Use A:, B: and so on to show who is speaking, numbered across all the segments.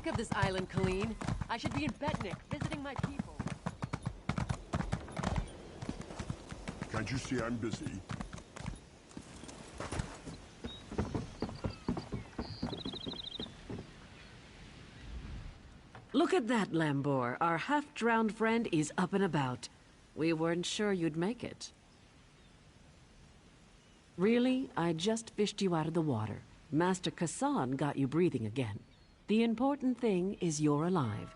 A: sick of this island, Colleen. I should be in Betnik, visiting my people.
B: Can't you see I'm busy?
C: Look at that, Lambor. Our half-drowned friend is up and about. We weren't sure you'd make it. Really? I just fished you out of the water. Master Kassan got you breathing again. The important thing is you're alive.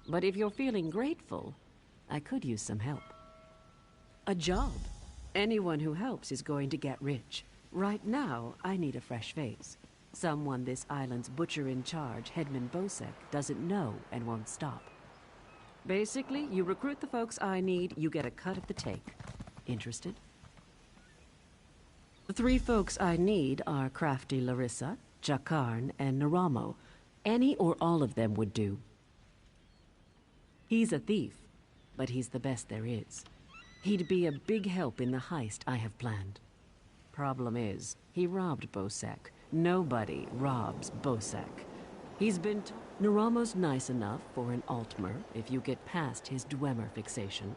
C: But if you're feeling grateful, I could use some help. A job. Anyone who helps is going to get rich. Right now, I need a fresh face. Someone this island's butcher-in-charge, Headman Bosek, doesn't know and won't stop. Basically, you recruit the folks I need, you get a cut of the take. Interested? The 3 folks I need are Crafty Larissa, Jakarn, and Naramo. Any or all of them would do. He's a thief, but he's the best there is. He'd be a big help in the heist I have planned. Problem is, he robbed Bosek. Nobody robs Bosek. He's been Naramo's nice enough for an Altmer if you get past his Dwemer fixation.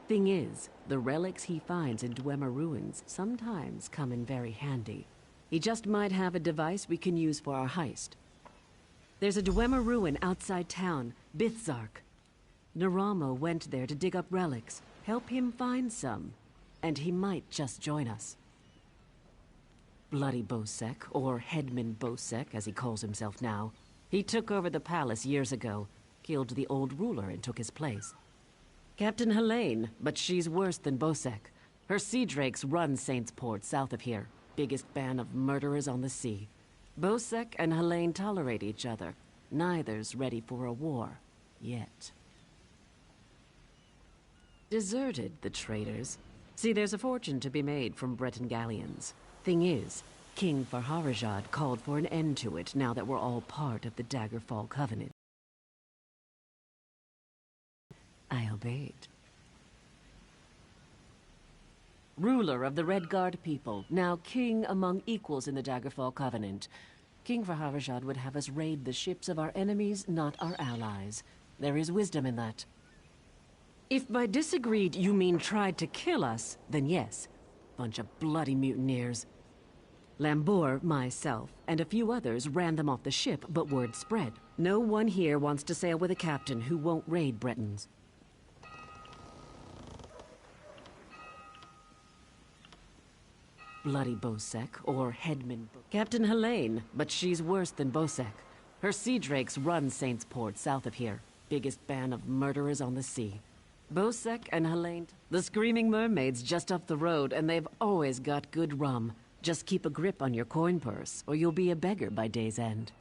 C: Thing is, the relics he finds in Dwemer ruins sometimes come in very handy. He just might have a device we can use for our heist. There's a Dwemer ruin outside town, Bithzark. Naramo went there to dig up relics. Help him find some, and he might just join us. Bloody Bosek, or Headman Bosek, as he calls himself now. He took over the palace years ago, killed the old ruler and took his place. Captain Helene, but she's worse than Bosek. Her sea drakes run Saint's Port, south of here. Biggest band of murderers on the sea. Bosek and Helene tolerate each other. Neither's ready for a war. Yet. Deserted, the traitors. See, there's a fortune to be made from Breton galleons. Thing is, King Farharajad called for an end to it now that we're all part of the Daggerfall Covenant. I obeyed. Ruler of the Redguard people, now king among equals in the Daggerfall Covenant. King Farharajad would have us raid the ships of our enemies, not our allies. There is wisdom in that. If by disagreed you mean tried to kill us, then yes. Bunch of bloody mutineers. Lambor, myself, and a few others ran them off the ship, but word spread. No one here wants to sail with a captain who won't raid Bretons. Bloody Bosek, or Headman. Captain Helene, but she's worse than Bosek. Her sea drakes run Saint's Port, south of here. Biggest band of murderers on the sea. Bosek and Helene, the Screaming Mermaids just up the road, and they've always got good rum. Just keep a grip on your coin purse, or you'll be a beggar by day's end.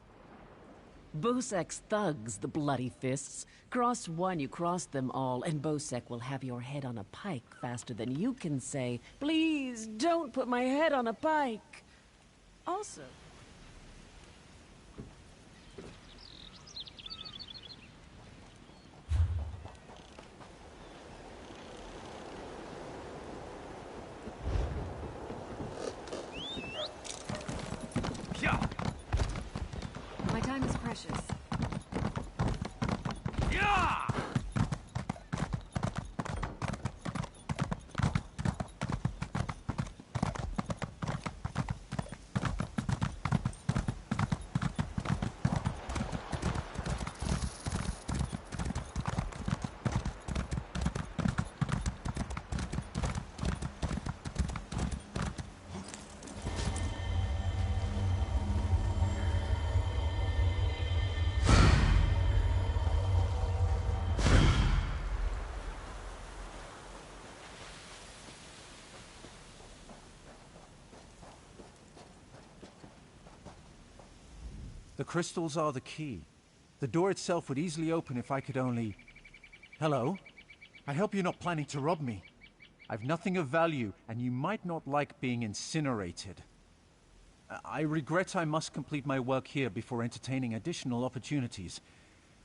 C: Bosek's thugs, the bloody fists. Cross one, you cross them all, and Bosek will have your head on a pike faster than you can say, "Please, don't put my head on a pike." Also... My time is precious.
D: Yeah!
E: The crystals are the key. The door itself would easily open if I could only... Hello? I hope you're not planning to rob me. I've nothing of value, and you might not like being incinerated. I regret I must complete my work here before entertaining additional opportunities.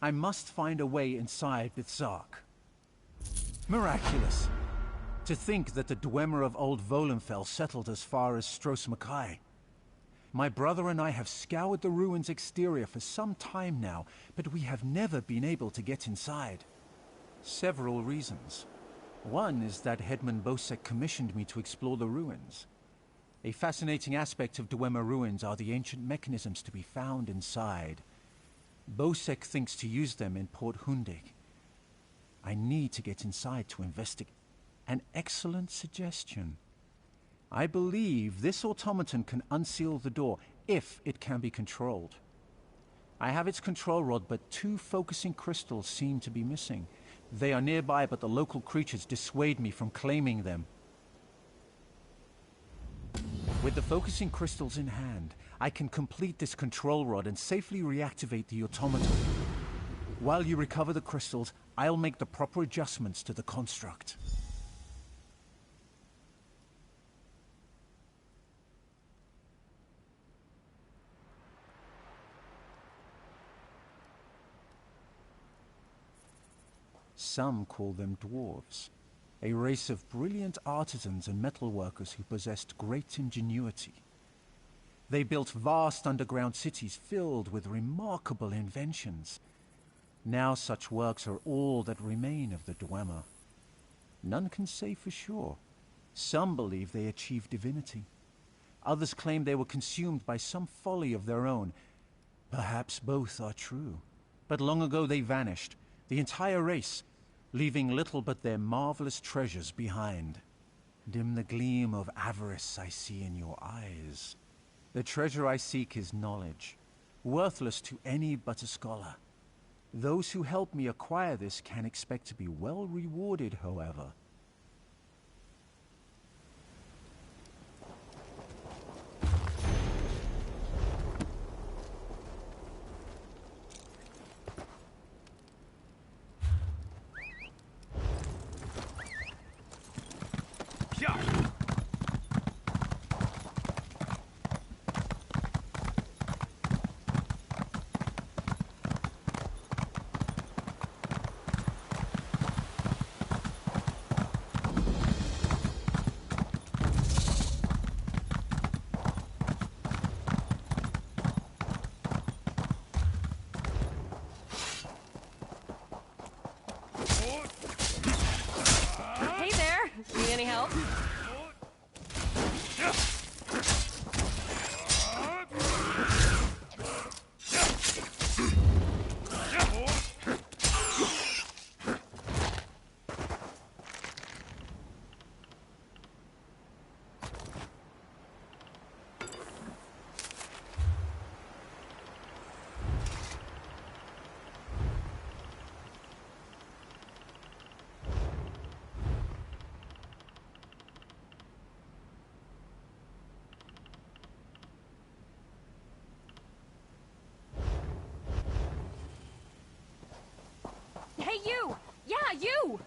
E: I must find a way inside Bithzark. Miraculous! To think that the Dwemer of Old Volenfell settled as far as Stros Mackay. My brother and I have scoured the ruins' exterior for some time now, but we have never been able to get inside. Several reasons. One is that Headman Bosek commissioned me to explore the ruins. A fascinating aspect of Dwemer ruins are the ancient mechanisms to be found inside. Bosek thinks to use them in Port Hundig. I need to get inside to investigate. An excellent suggestion. I believe this automaton can unseal the door, if it can be controlled. I have its control rod, but 2 focusing crystals seem to be missing. They are nearby, but the local creatures dissuade me from claiming them. With the focusing crystals in hand, I can complete this control rod and safely reactivate the automaton. While you recover the crystals, I'll make the proper adjustments to the construct. Some call them dwarves, a race of brilliant artisans and metalworkers who possessed great ingenuity. They built vast underground cities filled with remarkable inventions. Now such works are all that remain of the Dwemer. None can say for sure. Some believe they achieved divinity. Others claim they were consumed by some folly of their own. Perhaps both are true. But long ago they vanished, the entire race, leaving little but their marvelous treasures behind. Dim the gleam of avarice I see in your eyes. The treasure I seek is knowledge, worthless to any but a scholar. Those who help me acquire this can expect to be well rewarded, however.
A: Hey there! Need any help? Hey, you! Yeah, you!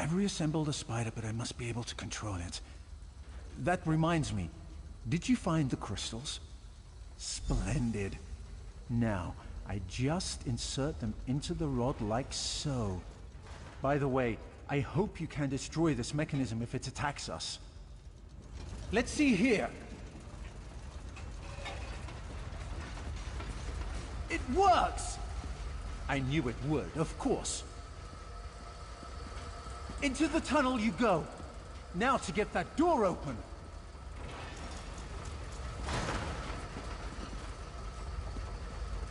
E: I've reassembled the spider, but I must be able to control it. That reminds me, did you find the crystals? Splendid. Now, I just insert them into the rod like so. By the way, I hope you can destroy this mechanism if it attacks us. Let's see here. It works! I knew it would, of course. Into the tunnel you go. Now to get that door open.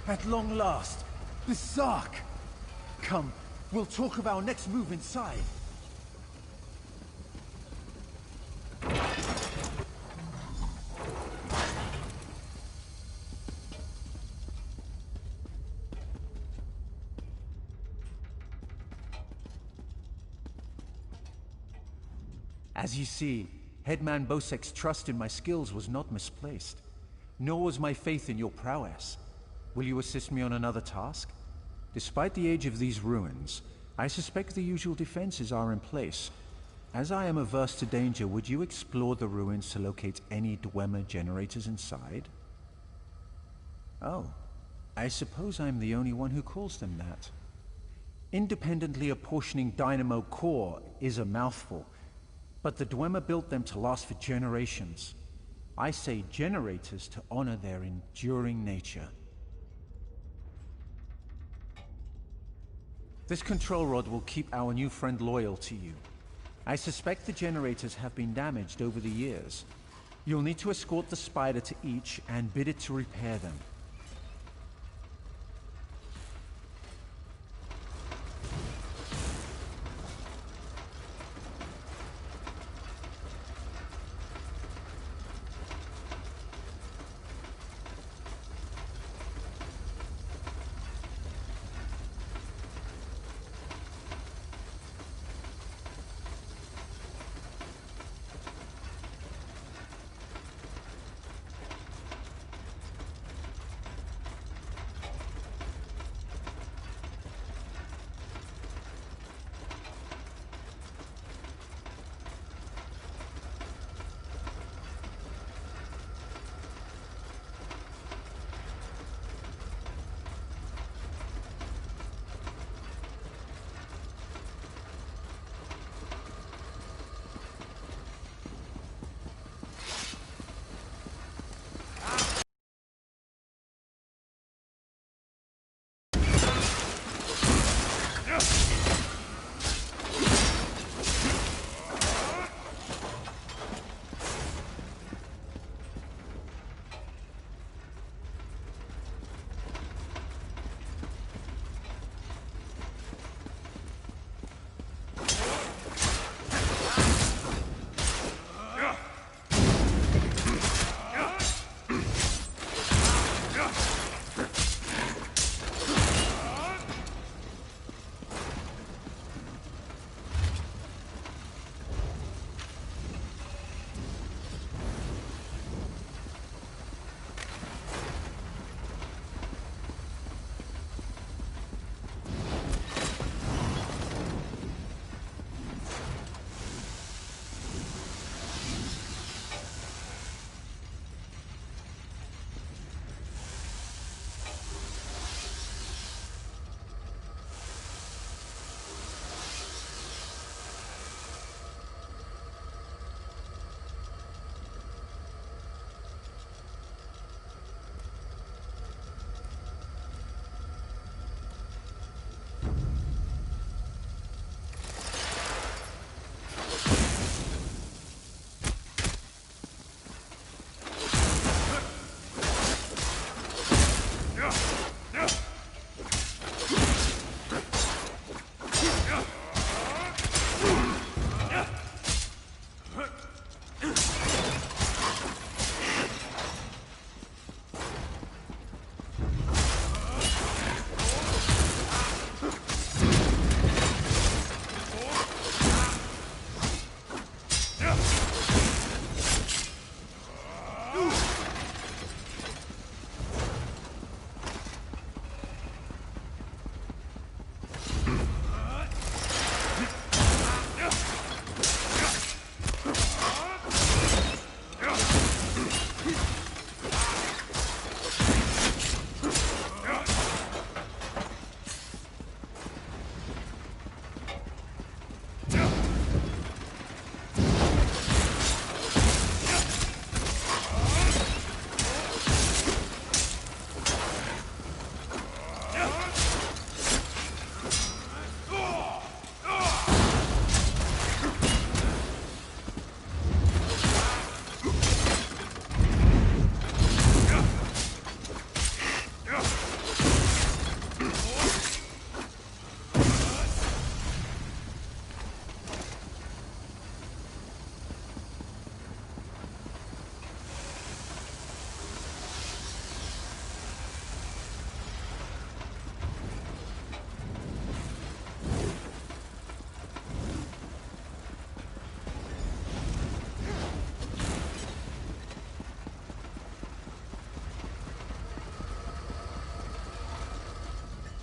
E: At long last, the Zark. Come, we'll talk of our next move inside. As you see, Headman Bosek's trust in my skills was not misplaced, nor was my faith in your prowess. Will you assist me on another task? Despite the age of these ruins, I suspect the usual defenses are in place. As I am averse to danger, would you explore the ruins to locate any Dwemer generators inside? Oh, I suppose I'm the only one who calls them that. Independently apportioning dynamo core is a mouthful, but the Dwemer built them to last for generations. I say generators to honor their enduring nature. This control rod will keep our new friend loyal to you. I suspect the generators have been damaged over the years. You'll need to escort the spider to each and bid it to repair them.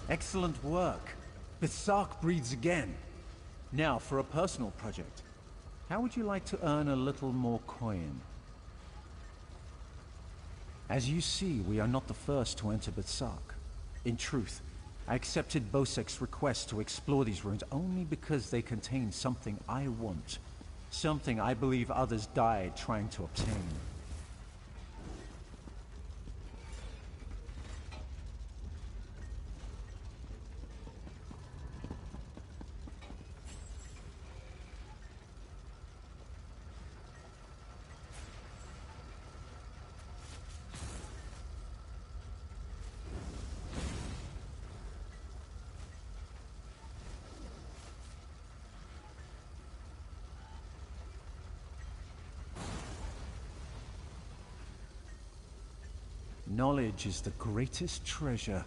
E: Excellent work. Berserk breathes again. Now, for a personal project. How would you like to earn a little more coin? As you see, we are not the first to enter Berserk. In truth, I accepted Bosek's request to explore these ruins only because they contain something I want. Something I believe others died trying to obtain. Knowledge is the greatest treasure.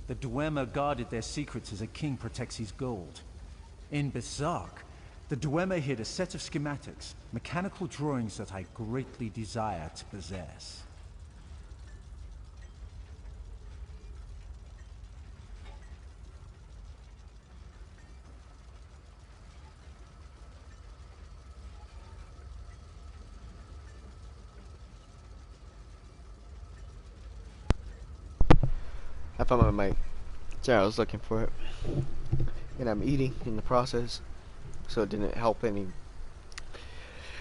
E: The Dwemer guarded their secrets as a king protects his gold. In Berserk, the Dwemer hid a set of schematics, mechanical drawings that I greatly desire to possess.
D: I found my mic. Sorry, I was looking for it. And I'm eating in the process, so it didn't help any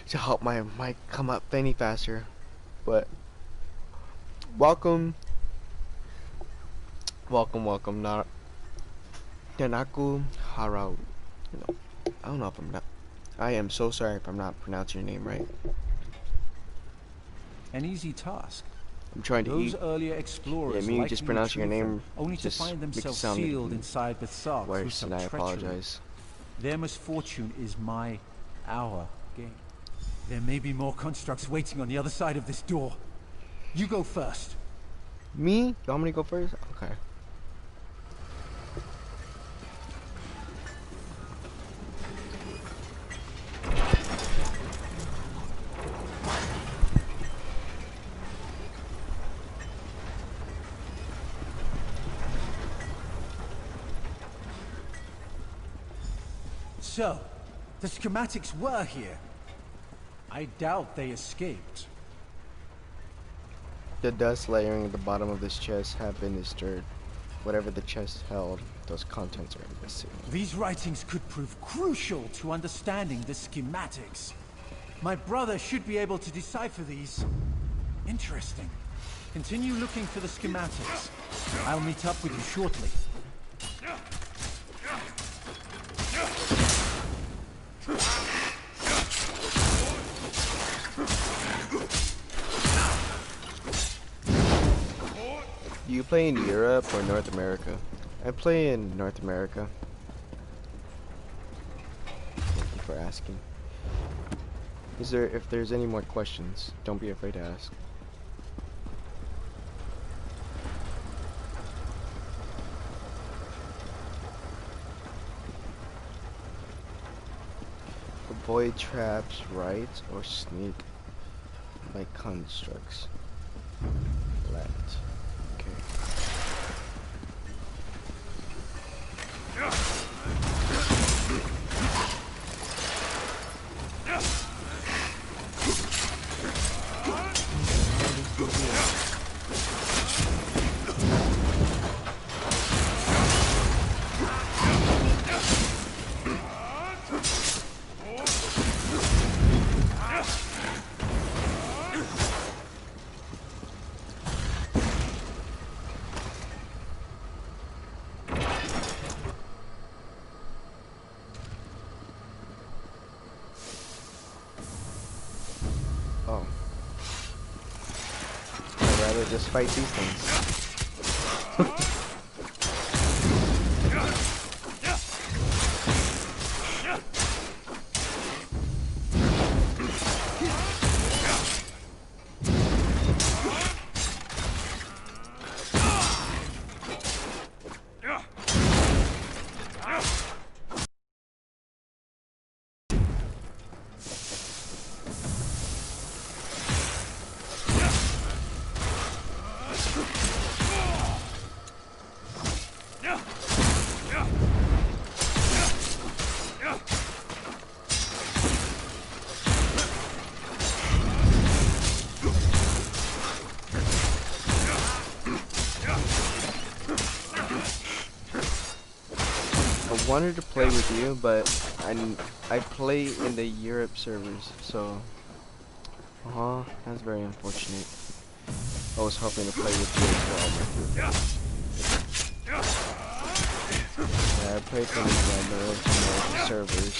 D: to help my mic come up any faster. But welcome, Nanaku Harau. I don't know if I'm not. I am so sorry if I'm not pronouncing your name right.
E: An easy task.
D: I'm trying to eat.
E: Those earlier explorers,
D: Yeah, me just pronouncing your name
E: only to
D: just
E: find
D: makes it
E: themselves
D: sound
E: sealed inside Berserk through
D: worse,
E: some
D: and I
E: treachery.
D: apologize.
E: Their misfortune is our gain. There may be more constructs waiting on the other side of this door. You go first.
D: Me? You want me to go first? Okay.
E: So, the schematics were here. I doubt they escaped.
D: The dust layering at the bottom of this chest have been disturbed. Whatever the chest held, those contents are missing.
E: These writings could prove crucial to understanding the schematics. My brother should be able to decipher these. Interesting. Continue looking for the schematics. I'll meet up with you shortly.
D: Do you play in Europe or North America? I play in North America. Thank you for asking. If there's any more questions, don't be afraid to ask. Avoid traps, right, or sneak like constructs. Left. Okay. Oh. I'd rather just fight these things. wanted to play with you, but I play in the Europe servers, so that's very unfortunate. I was hoping to play with you as well. Yeah, I played from the North American servers.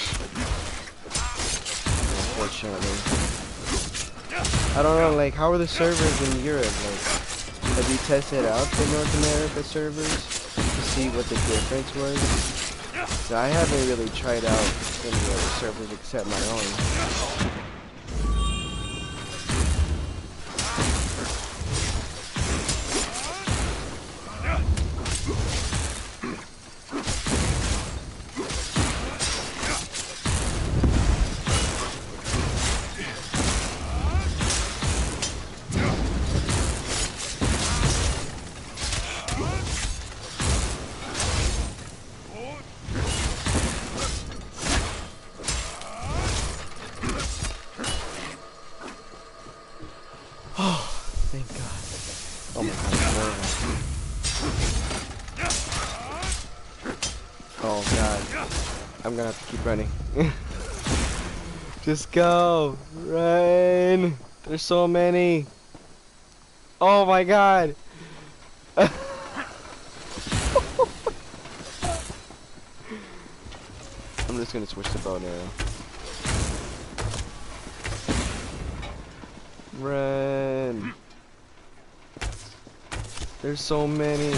D: Unfortunately, I don't know. Like, how are the servers in Europe? Like, have you tested out the North America servers to see what the difference was? So I haven't really tried out any other servers except my own. Thank God. Oh my God. Oh God. I'm gonna have to keep running. Just go. Run. There's so many. Oh my God. I'm just gonna switch the bow and arrow. Run. There's so many.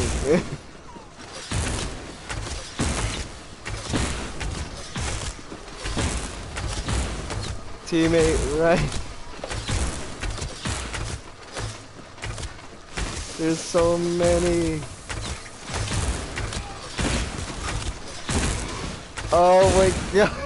D: Teammate, right? There's so many. Oh my God.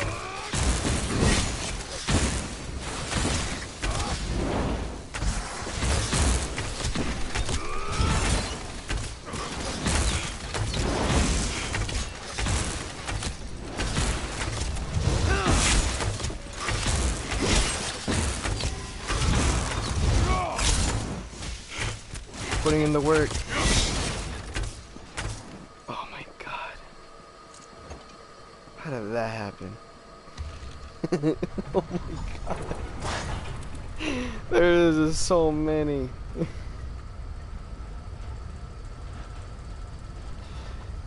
D: Putting in the work. Oh my God. How did that happen? Oh my God. There's just so many.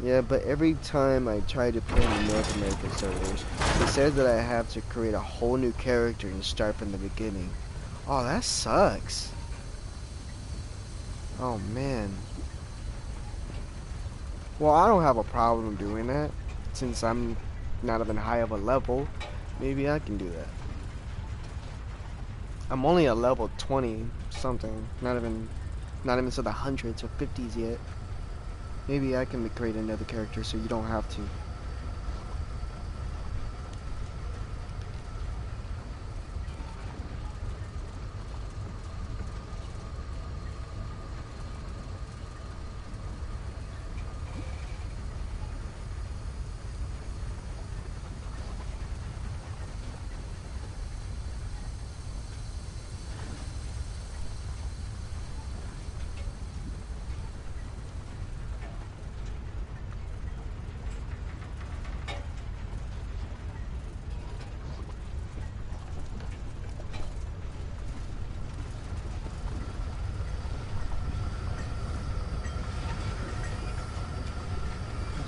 D: Yeah, but every time I try to play in the North American servers, it says that I have to create a whole new character and start from the beginning. Oh, that sucks. Oh man. Well, I don't have a problem doing that since I'm not even high of a level. Maybe I can do that. I'm only a level 20 something, not even to the hundreds or 50s yet. Maybe I can create another character so you don't have to.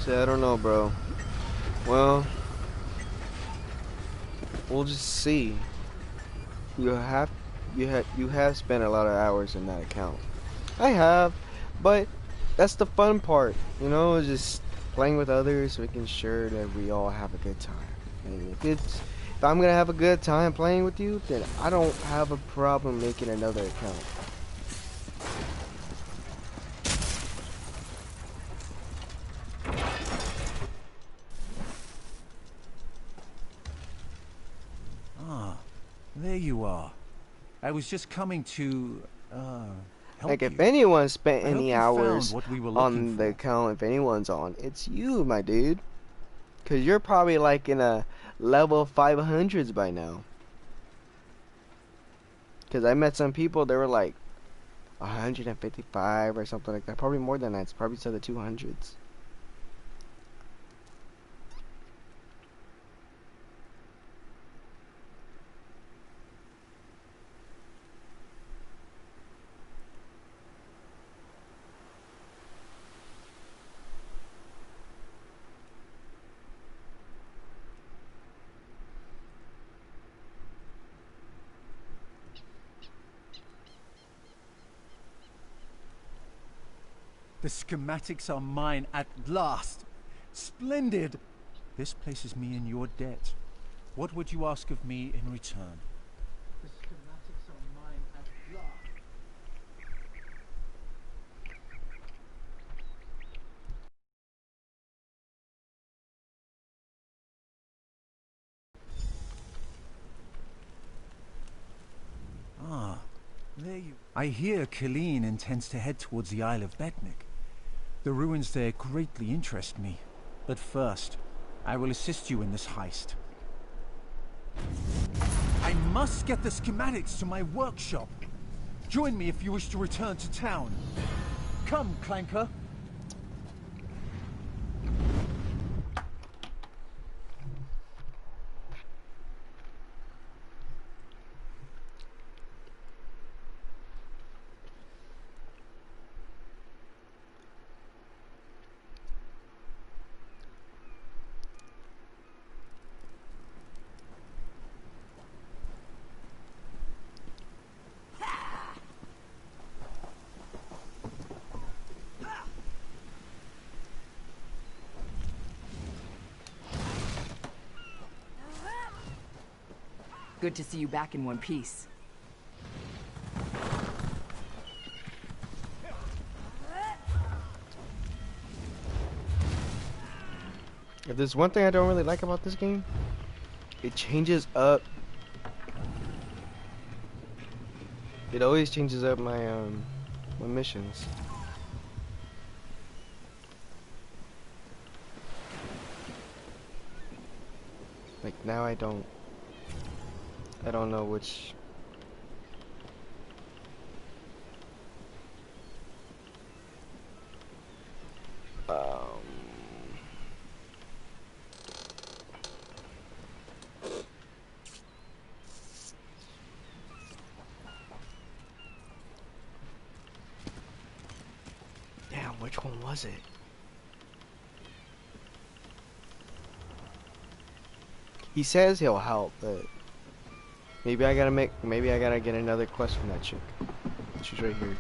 D: So I don't know, bro. Well, we'll just see. You have spent a lot of hours in that account. I have, but that's the fun part, you know, is just playing with others, making sure that we all have a good time. And if I'm gonna have a good time playing with you, then I don't have a problem making another account.
E: There you are. I was just coming to, help
D: Like, if
E: you.
D: anyone spent
E: I hope
D: any
E: you
D: hours
E: found what we were
D: on
E: looking
D: the
E: for.
D: account, if anyone's on, it's you, my dude. Cause you're probably like in a level 500s by now. Cause I met some people, they were like 155 or something like that. Probably more than that. It's probably to the 200s.
E: The schematics are mine at last. Splendid! This places me in your debt. What would you ask of me in return? The schematics are mine at last. Ah, there you... I hear Colleen intends to head towards the Isle of Betnik. The ruins there greatly interest me. But first, I will assist you in this heist. I must get the schematics to my workshop. Join me if you wish to return to town. Come, Clanker.
A: Good to see you back in one piece.
D: If there's one thing I don't really like about this game, it changes up. It always changes up my my missions. Like now I don't know which. Damn, which one was it? He says he'll help, but maybe I gotta get another quest from that chick. She's right here.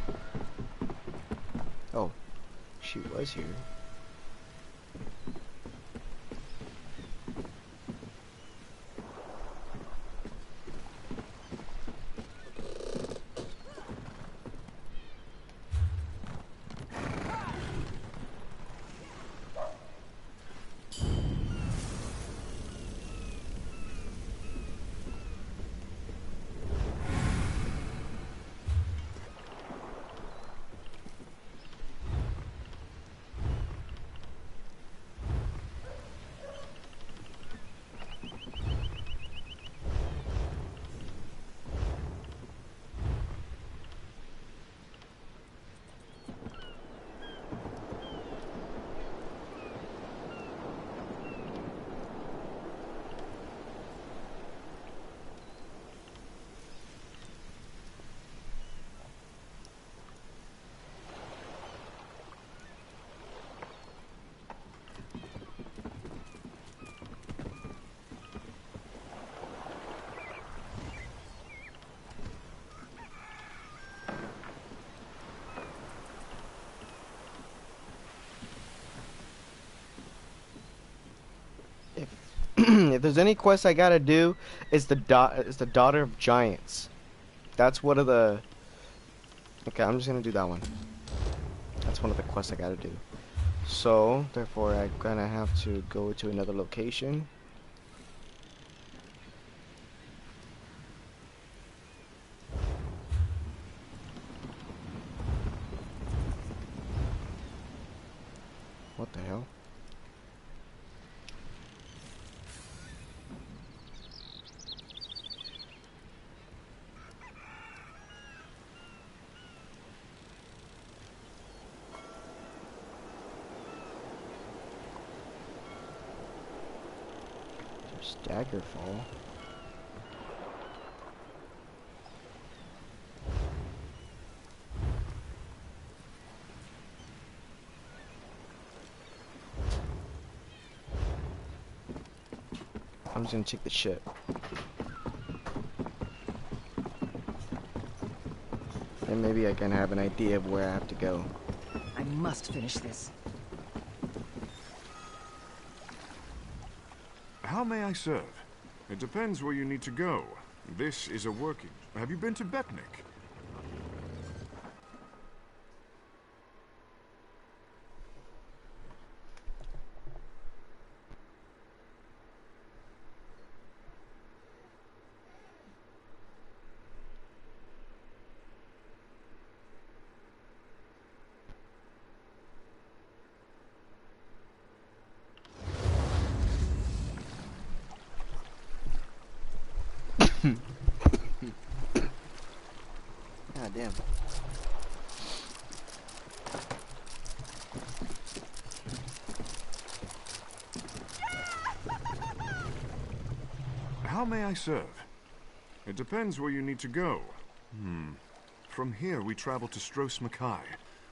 D: Oh, she was here. If there's any quest I gotta do, it's the daughter of giants. That's one of the. Okay, I'm just gonna do that one. That's one of the quests I gotta do. So therefore, I'm gonna have to go to another location. What the hell? Daggerfall. I'm just gonna check the ship. And maybe I can have an idea of where I have to go.
C: I'm
A: must finish this.
B: How may I serve? It depends where you need to go. This is a working... Have you been to Betnik?
D: God damn.
B: How may I serve? It depends where you need to go. From here, we travel to Stros Mackay.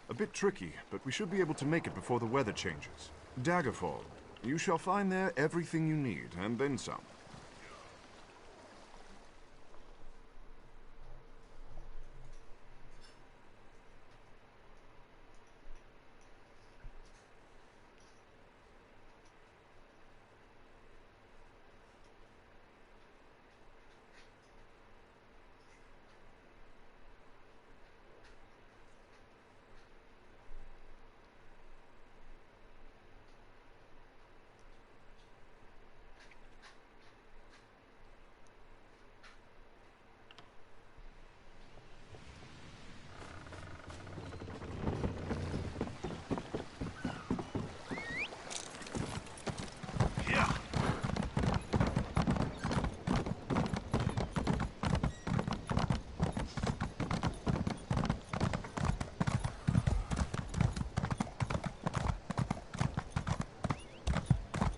B: A bit tricky, but we should be able to make it before the weather changes. Daggerfall. You shall find there everything you need, and then some.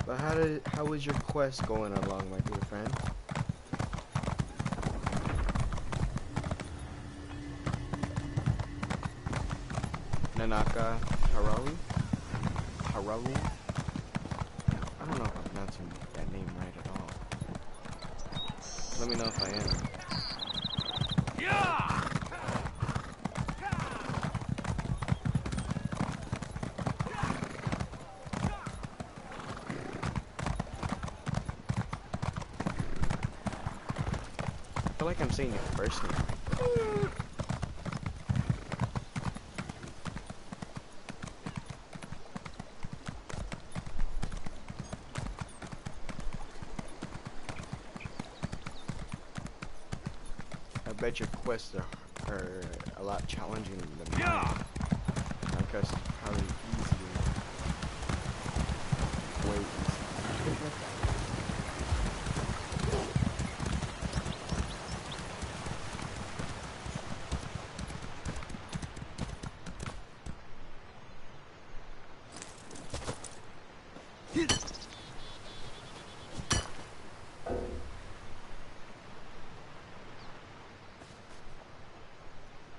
D: But how is your quest going along, my dear friend? Nanaka Harawi? Harawi? I don't know if I'm pronouncing that name right at all. Let me know if I am. I feel like I'm saying it first name. I bet your quests are a lot challenging than mine. Because probably easier. Way easier.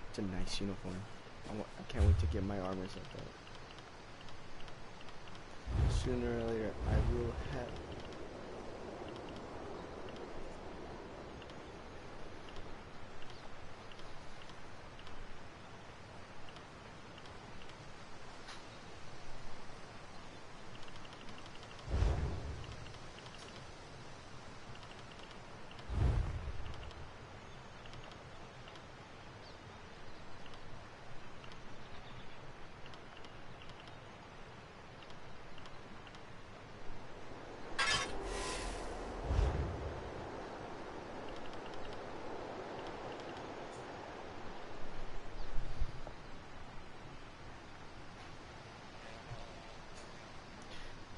D: It's a nice uniform. I can't wait to get my armors like that. Sooner or later, I will have.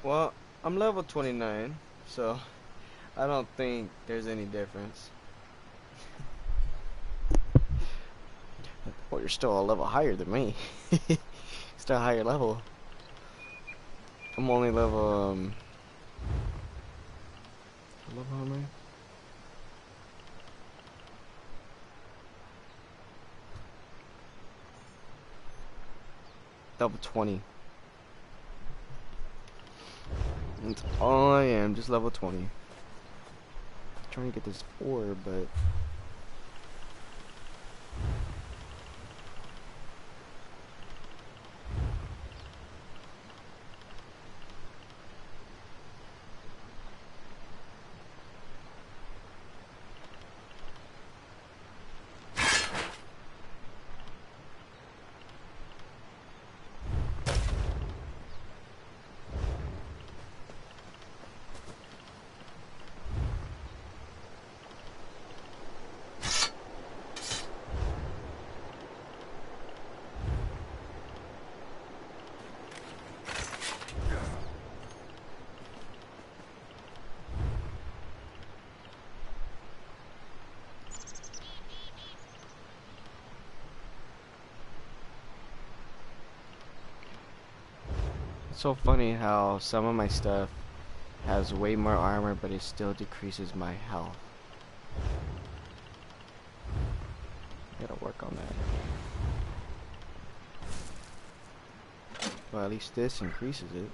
D: Well, I'm level 29, so I don't think there's any difference. Well, you're still a level higher than me. Still a higher level. I'm only level, level how many? Level 20. That's all I am, just level 20. Trying to get this ore, but so funny how some of my stuff has way more armor, but it still decreases my health. Gotta work on that. Well, at least this increases it.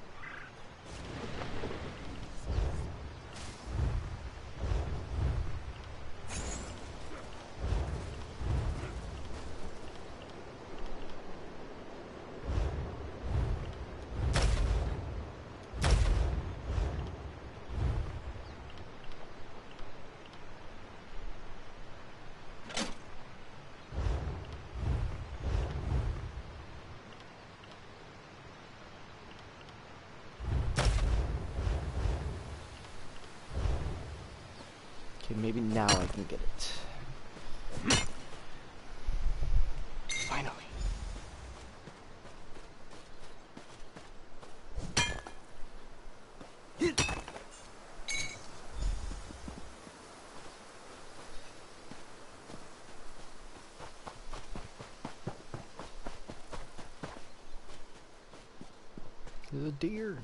D: Maybe now I can get it. Finally. There's a deer.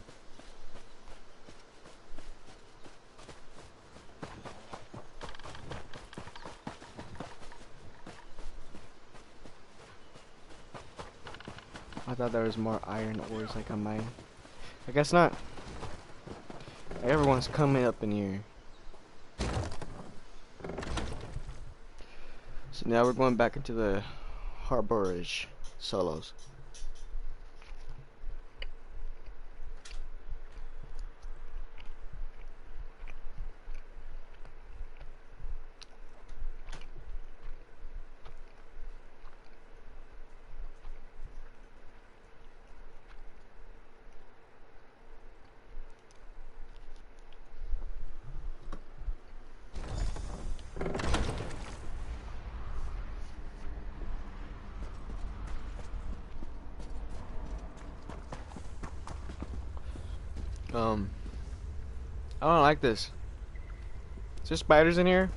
D: I thought there was more iron ores like on mine. I guess not. Everyone's coming up in here. So now we're going back into the harborage solos. I don't like this. Is there spiders in here?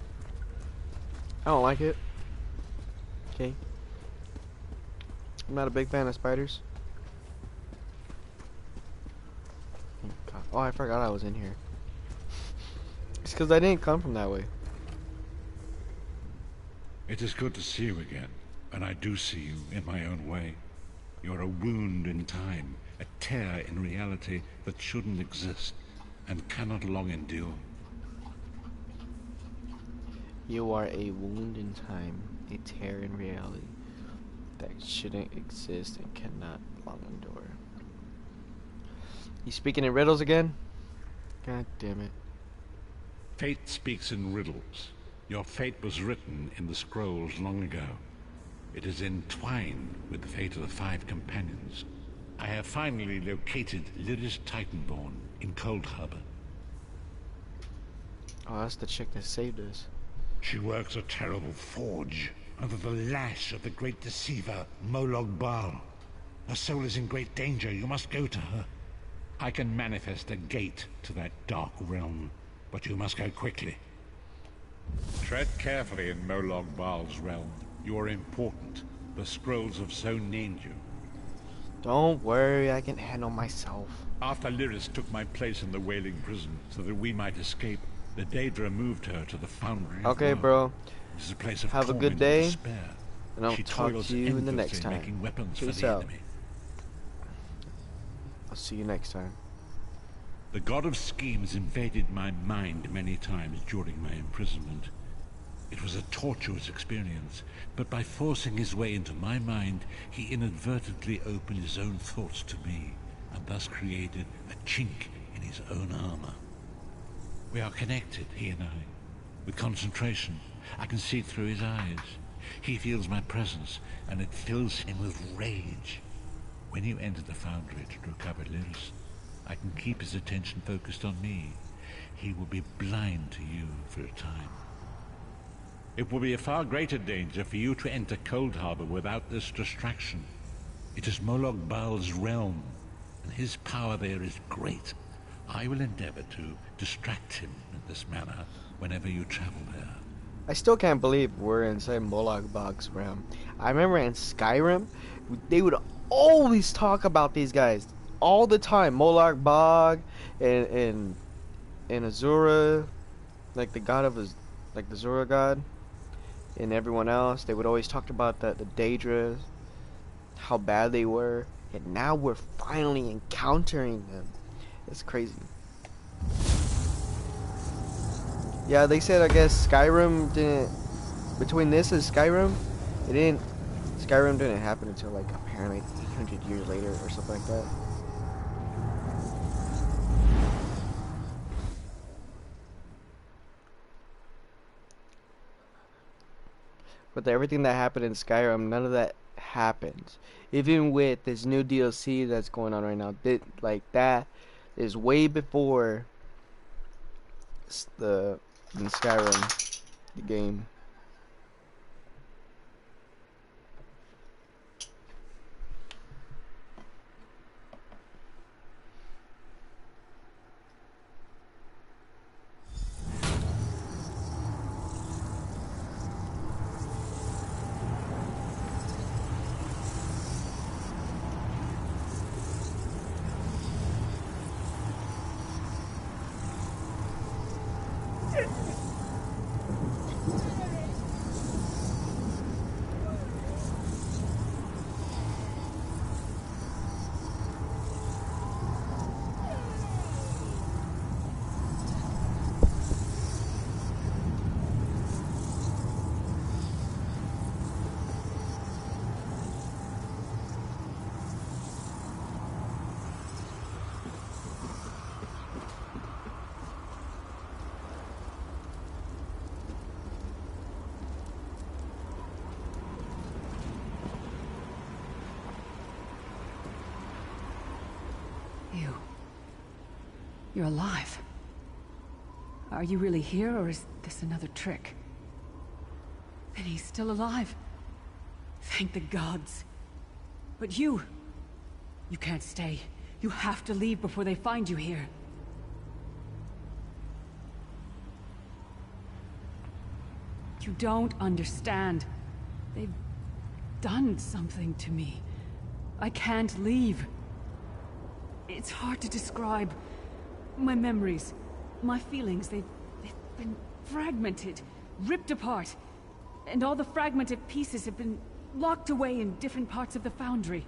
D: I don't like it. Okay. I'm not a big fan of spiders. Oh, God. Oh, I forgot I was in here. It's because I didn't come from that way.
F: It is good to see you again, and I do see you in my own way. You're a wound in time, a tear in reality that shouldn't exist and cannot long endure.
D: You are a wound in time, a tear in reality that shouldn't exist and cannot long endure. You speaking in riddles again? God damn it.
F: Fate speaks in riddles. Your fate was written in the scrolls long ago. It is entwined with the fate of the 5 companions. I have finally located Lyris Titanborn in Cold Harbor.
D: Oh, that's the chick that saved us.
F: She works a terrible forge under the lash of the great deceiver, Molog Baal. Her soul is in great danger. You must go to her. I can manifest a gate to that dark realm, but you must go quickly. Tread carefully in Molog Baal's realm. You are important. The scrolls have so named you.
D: Don't worry, I can handle myself.
F: After Lyris took my place in the Wailing Prison so that we might escape, the Daedra moved her to the Foundry.
D: Okay,
F: of
D: bro.
F: This is a place of
D: have a good
F: torment
D: day,
F: and despair.
D: and I'll
F: She
D: talk
F: toils
D: to you in the
F: endlessly
D: next time.
F: making weapons
D: Peace
F: for the
D: out.
F: enemy.
D: I'll see you next time.
F: The god of schemes invaded my mind many times during my imprisonment. It was a tortuous experience, but by forcing his way into my mind, he inadvertently opened his own thoughts to me, and thus created a chink in his own armor. We are connected, he and I. With concentration, I can see through his eyes. He feels my presence, and it fills him with rage. When you enter the Foundry to recover Lyris, I can keep his attention focused on me. He will be blind to you for a time. It will be a far greater danger for you to enter Cold Harbor without this distraction. It is Molog Baal's realm, and his power there is great. I will endeavor to distract him in this manner whenever you travel there.
D: I still can't believe we're inside Molog Baal's realm. I remember in Skyrim, they would always talk about these guys. all the time. Moloch Bog and Azura, like the god of like the Azura god, and everyone else. They would always talk about the Daedras, how bad they were, and now we're finally encountering them. It's crazy. Yeah, they said, I guess Skyrim didn't, between this and Skyrim, Skyrim didn't happen until like apparently 800 years later or something like that. But everything that happened in Skyrim, none of that happens. Even with this new DLC that's going on right now, that is way before in Skyrim, the game.
C: You're alive. Are you really here, or is this another trick? And he's still alive. Thank the gods. But you can't stay. You have to leave before they find you here. You don't understand. They've done something to me. I can't leave. It's hard to describe. My memories, my feelings, they've been fragmented, ripped apart. And all the fragmented pieces have been locked away in different parts of the foundry.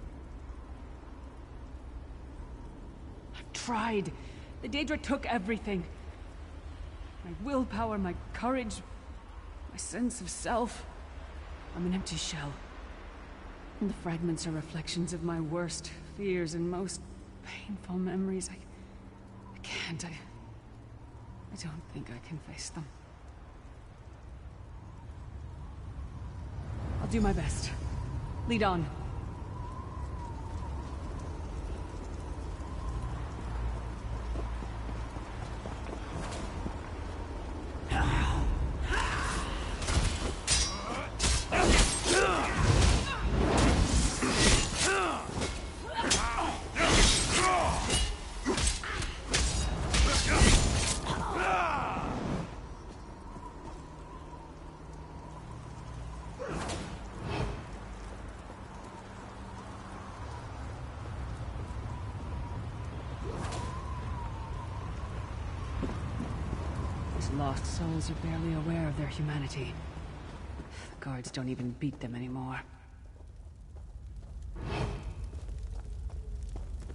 C: I've tried. The Daedra took everything. My willpower, my courage, my sense of self. I'm an empty shell. And the fragments are reflections of my worst fears and most painful memories. I can't. I don't think I can face them. I'll do my best. Lead on. Lost souls are barely aware of their humanity. The guards don't even beat them anymore.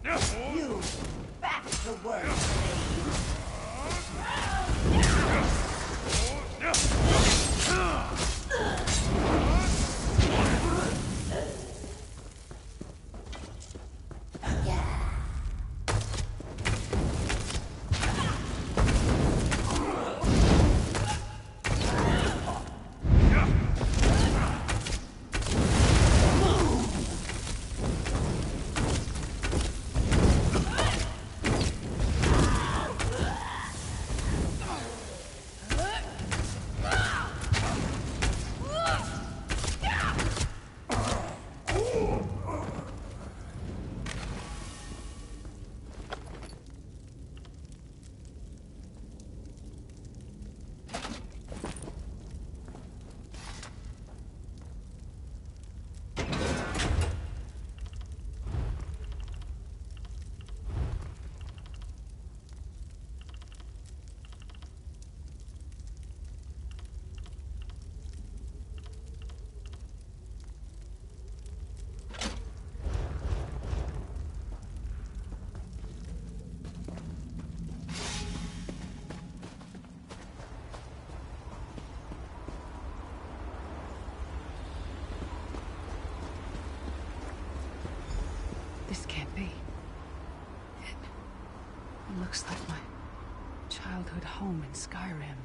G: You back to work,
C: childhood home in Skyrim.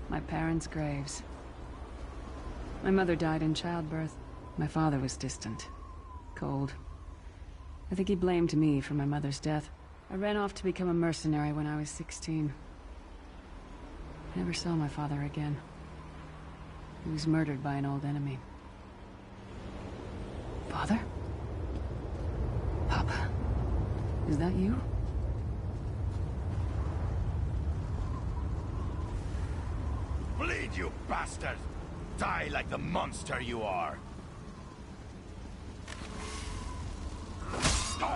C: My parents' graves. My mother died in childbirth. My father was distant. Cold. I think he blamed me for my mother's death. I ran off to become a mercenary when I was 16. I never saw my father again. He was murdered by an old enemy. Father? Papa? Is that you?
H: Bleed, you bastard! Die like the monster you are! Your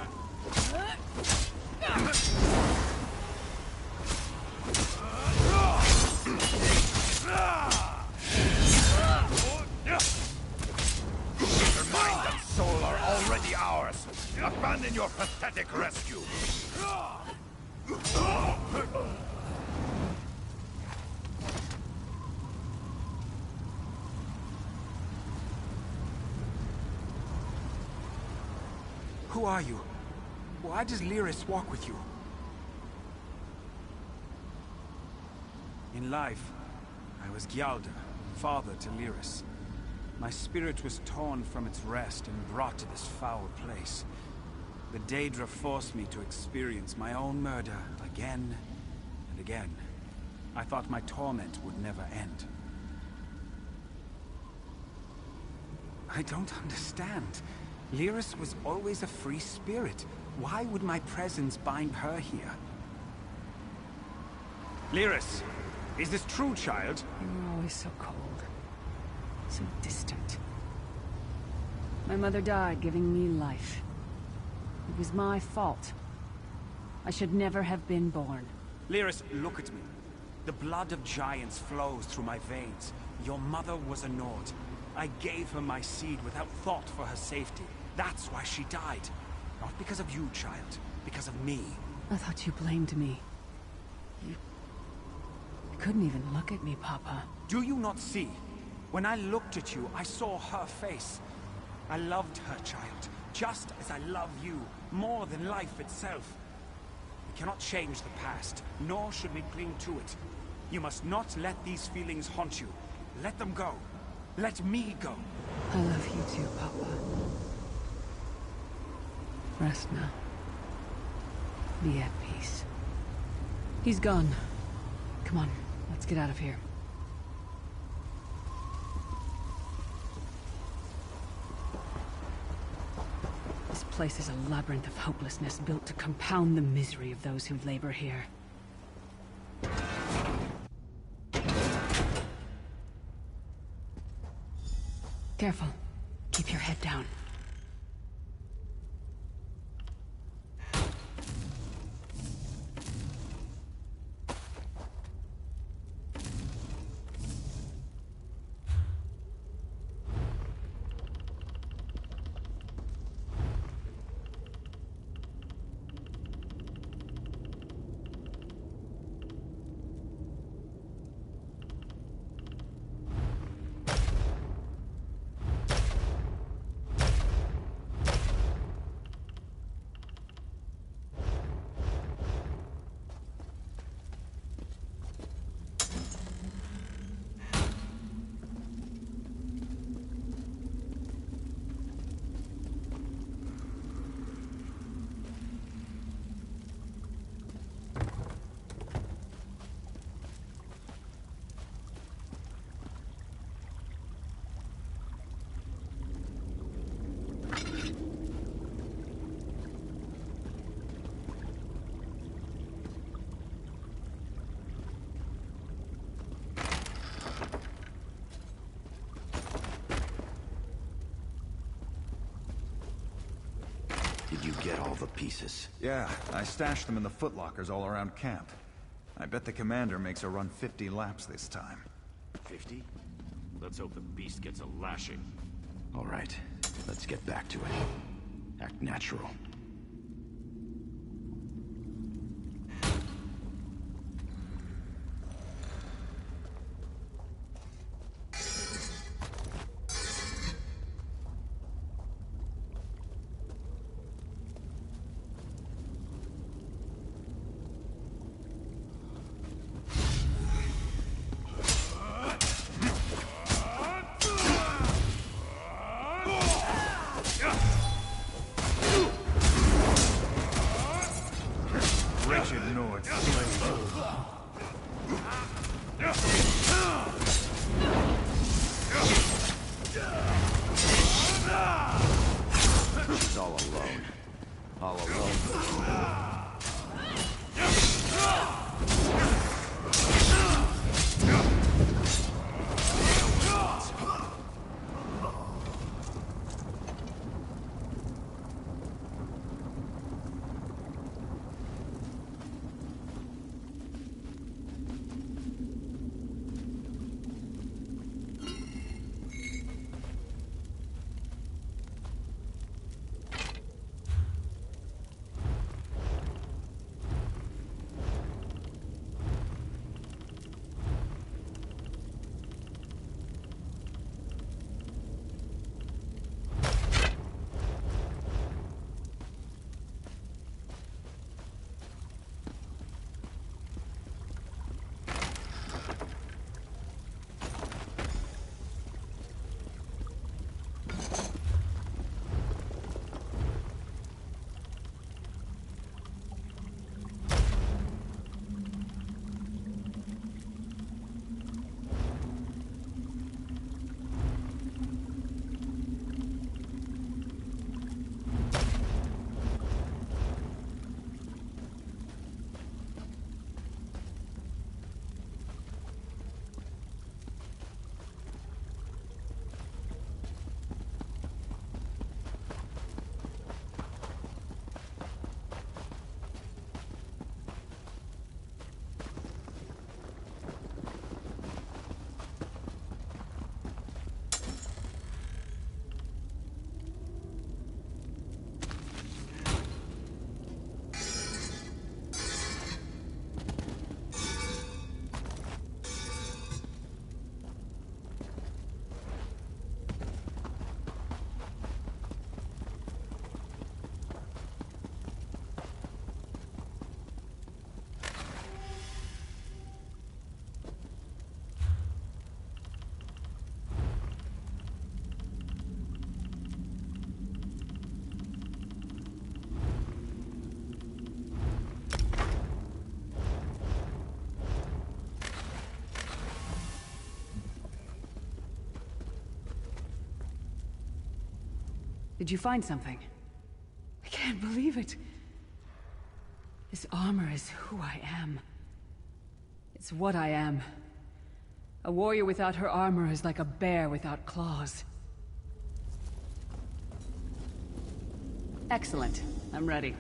H: mind and soul are already ours! Abandon your pathetic rescue!
I: Who are you? Why does Lyris walk with you? In life, I was Gjaldr, father to Lyris. My spirit was torn from its rest and brought to this foul place. The Daedra forced me to experience my own murder again and again. I thought my torment would never end. I don't understand. Lyris was always a free spirit. Why would my presence bind her here? Lyris, is this true, child?
C: You were always so cold. So distant. My mother died giving me life. It was my fault. I should never have been born.
I: Lyris, look at me. The blood of giants flows through my veins. Your mother was a Nord. I gave her my seed without thought for her safety. That's why she died. Not because of you, child. Because of me.
C: I thought you blamed me. You couldn't even look at me, Papa.
I: Do you not see? When I looked at you, I saw her face. I loved her, child. Just as I love you. More than life itself. We cannot change the past, nor should we cling to it. You must not let these feelings haunt you. Let them go. Let me go.
C: I love you too, Papa. Rest now. Be at peace. He's gone. Come on, let's get out of here. This place is a labyrinth of hopelessness built to compound the misery of those who labor here. Careful. Keep your head down.
H: Did you get all the pieces?
J: Yeah, I stashed them in the footlockers all around camp. I bet the commander makes her run 50 laps this time.
H: 50? Let's hope the beast gets a lashing. All right, let's get back to it. Act natural. It's all alone. All alone.
K: Did you find something? I can't believe it. This armor is who I am. It's what I am. A warrior without her armor is like a bear without claws. Excellent. I'm ready.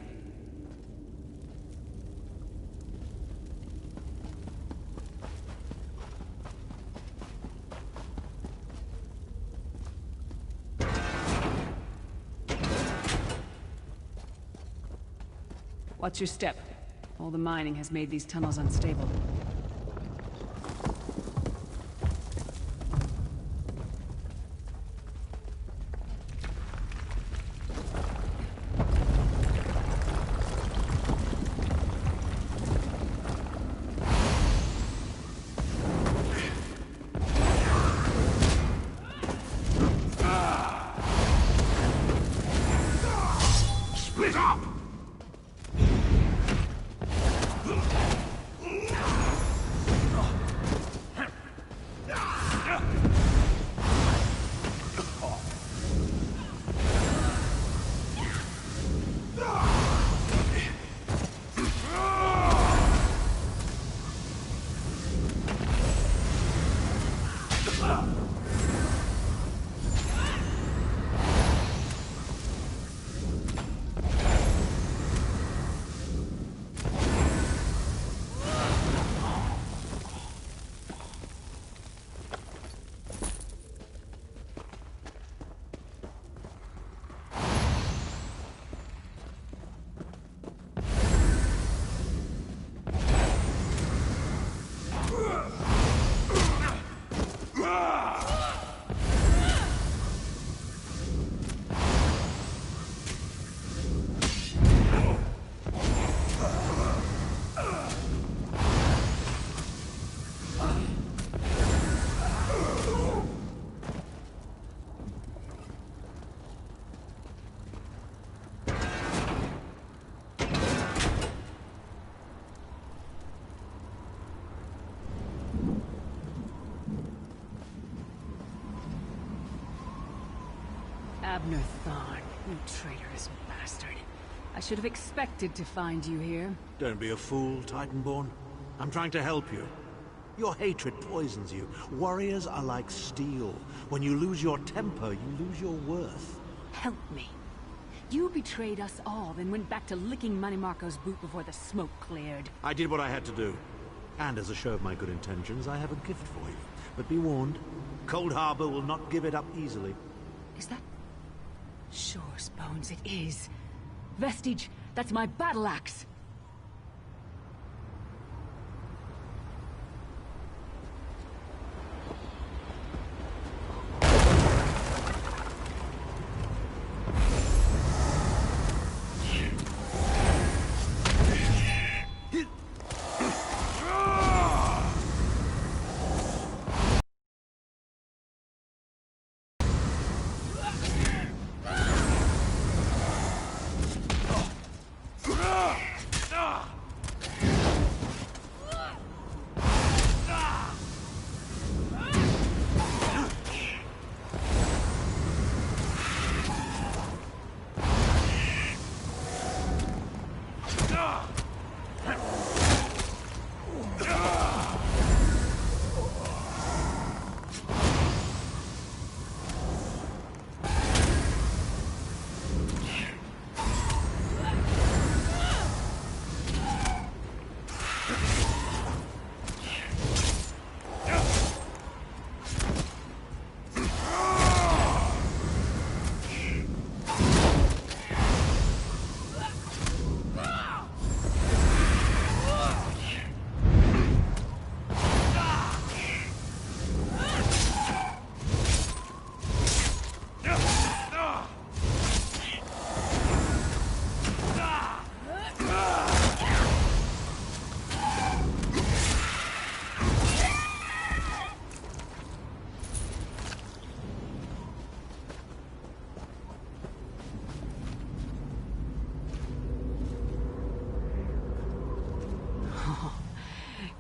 K: Watch your step. All the mining has made these tunnels unstable.
B: Split up!
K: Abner Thorn. You traitorous bastard. I should have expected to find you here.
L: Don't be a fool, Titanborn. I'm trying to help you. Your hatred poisons you. Warriors are like steel. When you lose your temper, you lose your worth.
K: Help me. You betrayed us all, then went back to licking Manny Marco's boot before the smoke cleared.
L: I did what I had to do. And as a show of my good intentions, I have a gift for you. But be warned, Cold Harbor will not give it up easily.
K: Is that... Sure, Bones, it is. Vestige, that's my battle axe.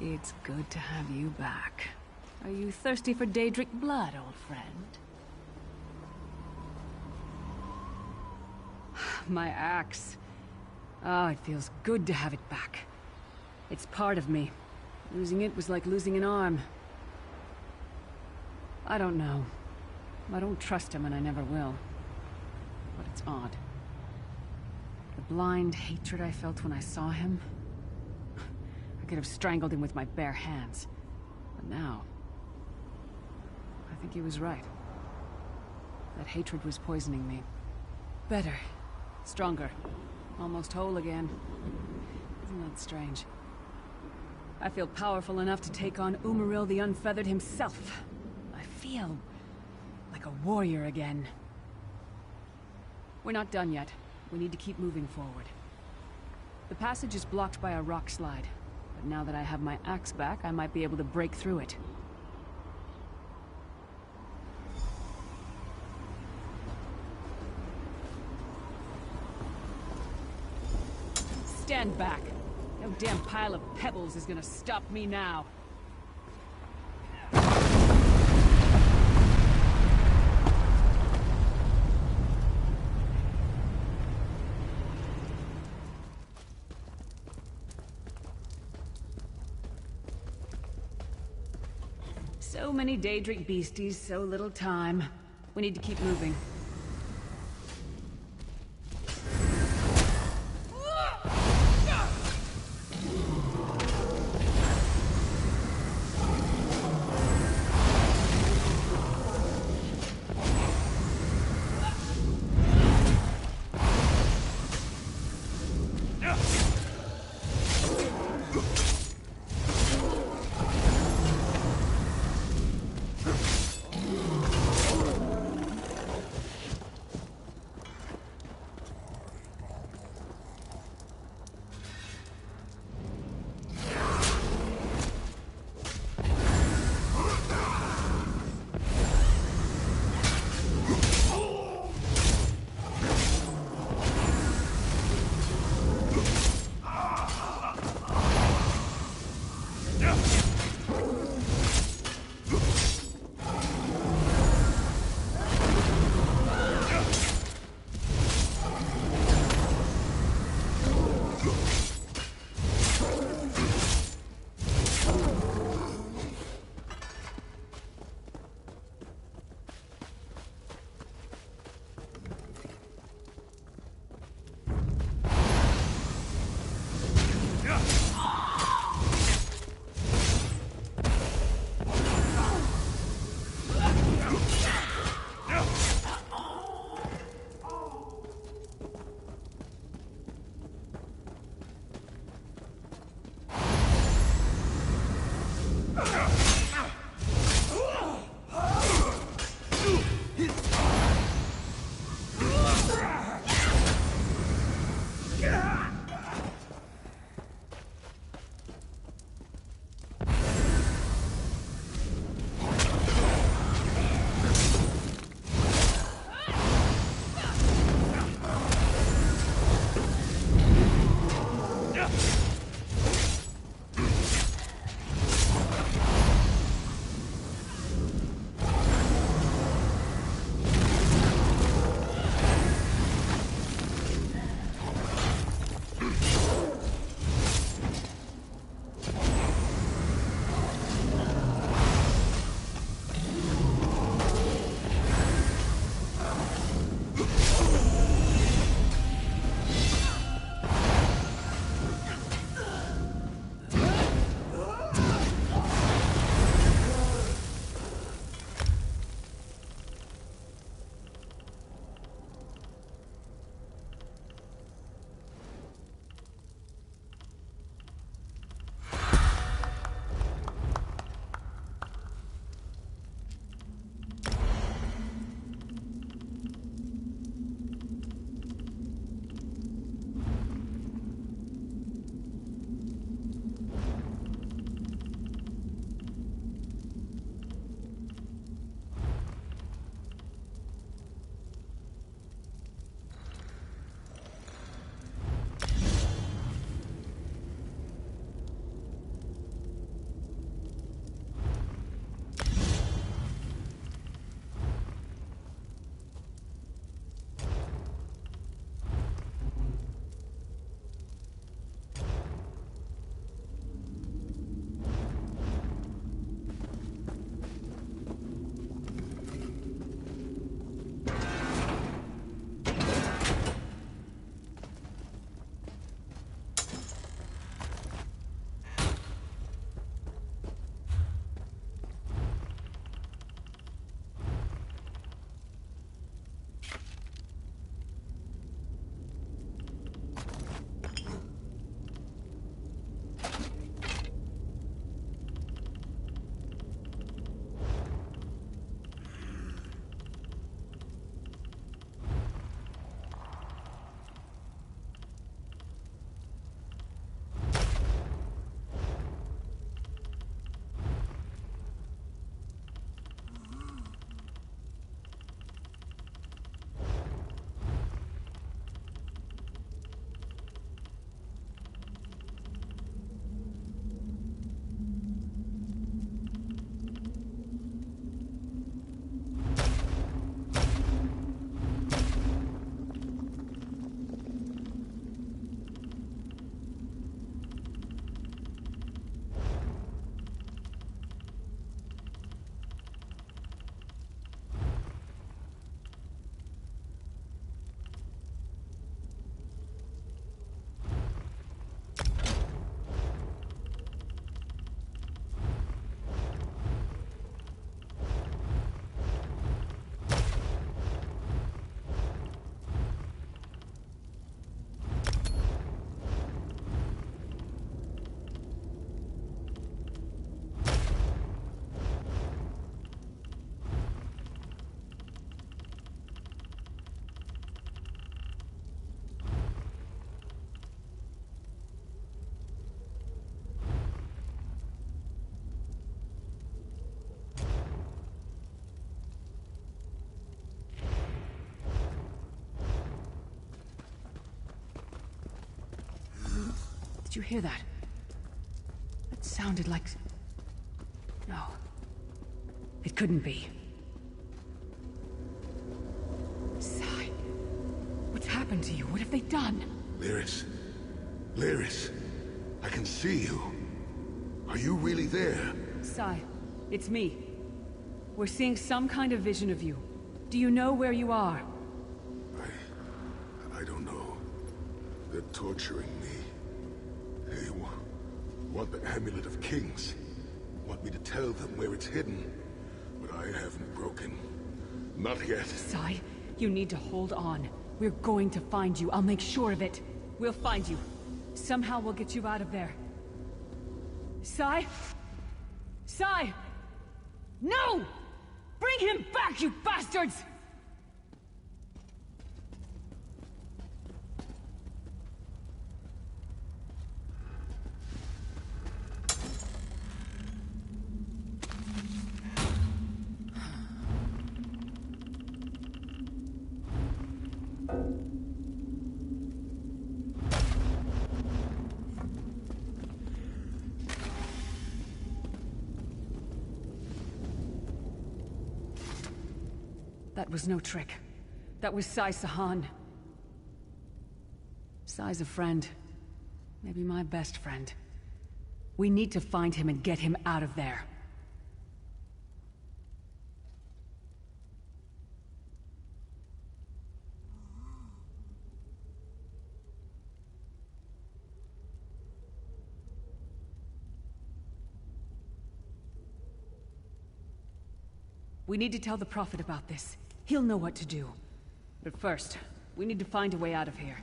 K: It's good to have you back. Are you thirsty for Daedric blood, old friend? My axe. Oh, it feels good to have it back. It's part of me. Losing it was like losing an arm. I don't know. I don't trust him and I never will. But it's odd. The blind hatred I felt when I saw him... I could have strangled him with my bare hands. But now... I think he was right. That hatred was poisoning me. Better. Stronger. Almost whole again. Isn't that strange? I feel powerful enough to take on Umaril the Unfeathered himself. I feel... like a warrior again. We're not done yet. We need to keep moving forward. The passage is blocked by a rock slide. But now that I have my axe back, I might be able to break through it. Stand back. No damn pile of pebbles is gonna stop me now. So many Daedric beasties, so little time. We need to keep moving. Did you hear that? That sounded like... No. It couldn't be. Sai, what's happened to you? What have they done?
M: Lyris. Lyris. I can see you. Are you really there?
K: Sai, it's me. We're seeing some kind of vision of you. Do you know where you are?
M: I don't know. They're torturing me. They want the Amulet of Kings. Want me to tell them where it's hidden. But I haven't broken. Not yet.
K: Sai, you need to hold on. We're going to find you. I'll make sure of it. We'll find you. Somehow we'll get you out of there. Sai? Sai! No! Bring him back, you bastards! That was no trick. That was Sai Sahan. Sai's a friend. Maybe my best friend. We need to find him and get him out of there. We need to tell the Prophet about this. He'll know what to do. But first, we need to find a way out of here.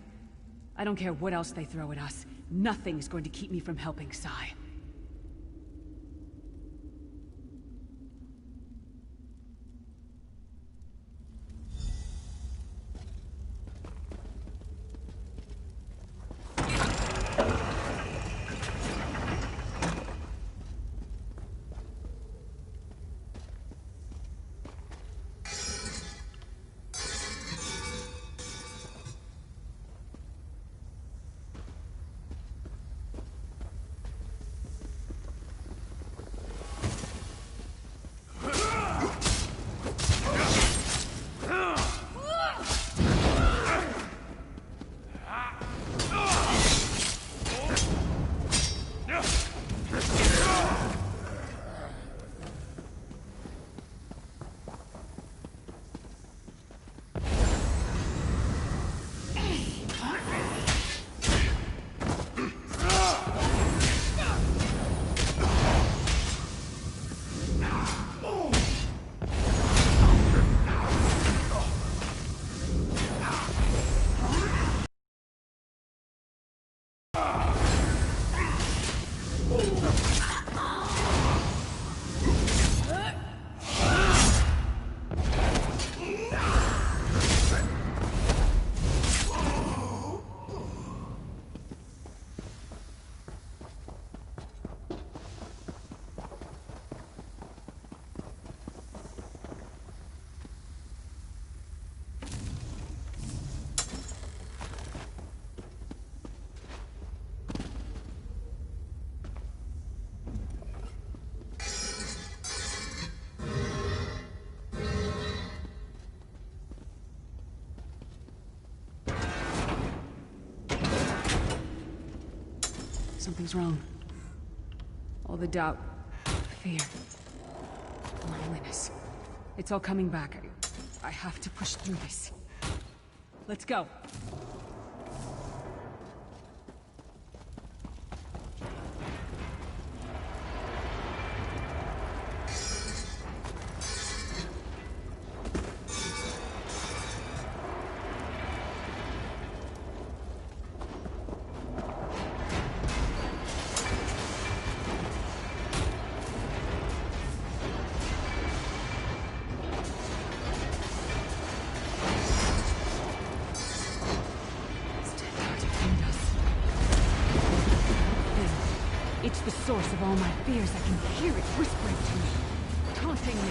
K: I don't care what else they throw at us. Nothing's going to keep me from helping Sai. Something's wrong. All the doubt, fear, loneliness. It's all coming back. I have to push through this. Let's go. It's the source of all my fears. I can hear it whispering to me, taunting me.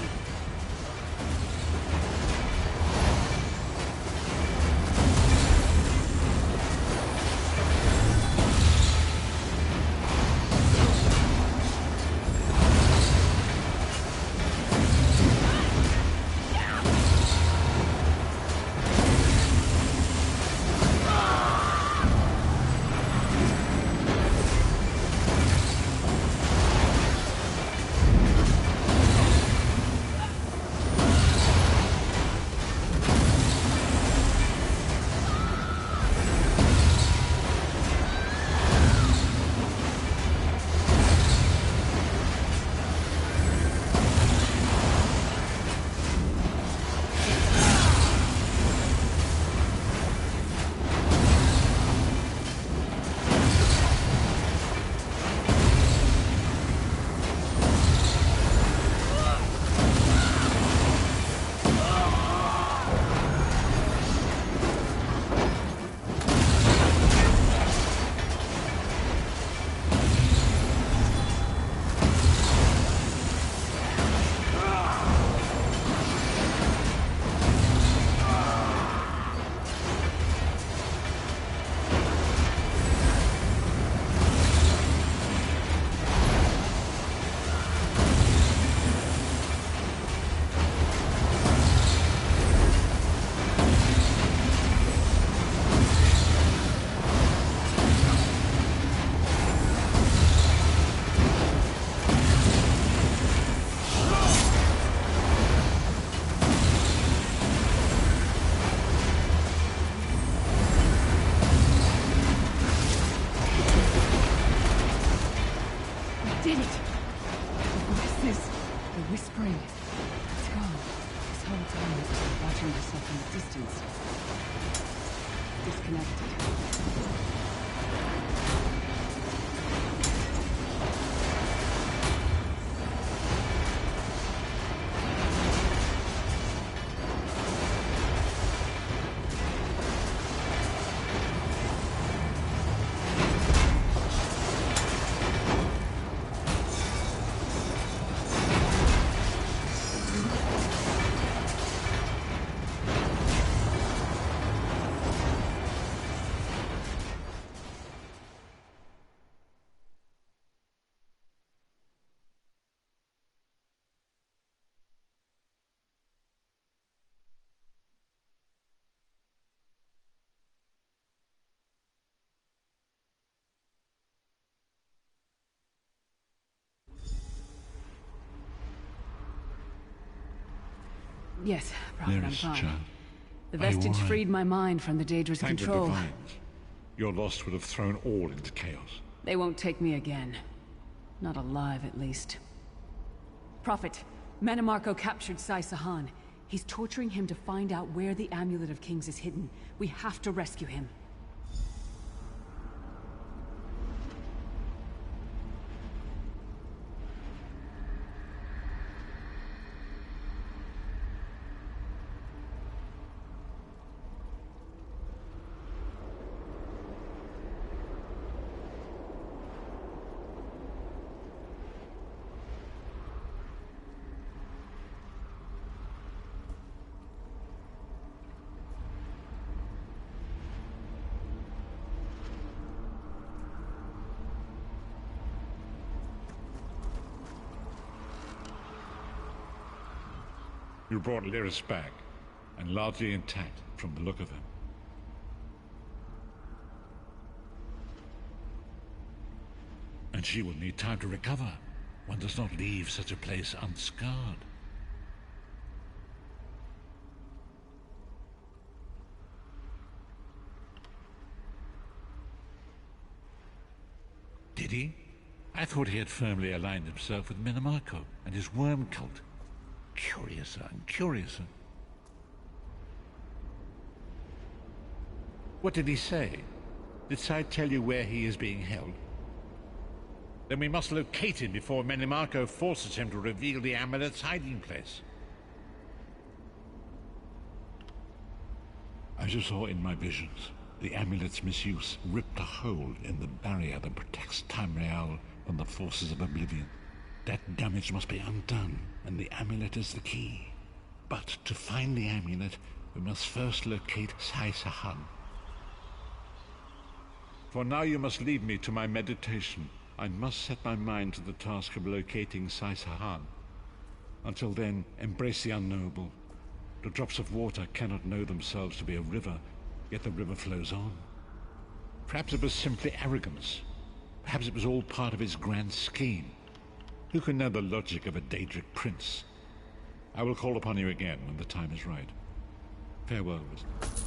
K: The whispering. It's gone. This whole time I've been watching myself from a distance. Disconnected. Yes, Prophet, I'm fine.
F: Child.
K: The vestige freed my mind from the Daedra's
F: Thank
K: control.
F: the divines. Your loss would have thrown all into chaos.
K: They won't take me again. Not alive, at least. Prophet, Manimarco captured Sai Sahan. He's torturing him to find out where the Amulet of Kings is hidden. We have to rescue him.
F: You brought Lyris back, and largely intact from the look of him. And she will need time to recover. One does not leave such a place unscarred. Did he? I thought he had firmly aligned himself with Manimarco and his worm cult. Curiouser and curiouser. What did he say? Did Sai tell you where he is being held? Then we must locate him before Manimarco forces him to reveal the amulet's hiding place. As you saw in my visions, the amulet's misuse ripped a hole in the barrier that protects Tamerial from the forces of oblivion. That damage must be undone, and the amulet is the key. But to find the amulet, we must first locate Sai Sahan. For now you must leave me to my meditation. I must set my mind to the task of locating Sai Sahan. Until then, embrace the unknowable. The drops of water cannot know themselves to be a river, yet the river flows on. Perhaps it was simply arrogance. Perhaps it was all part of his grand scheme. Who can know the logic of a Daedric prince? I will call upon you again when the time is right. Farewell, wisdom.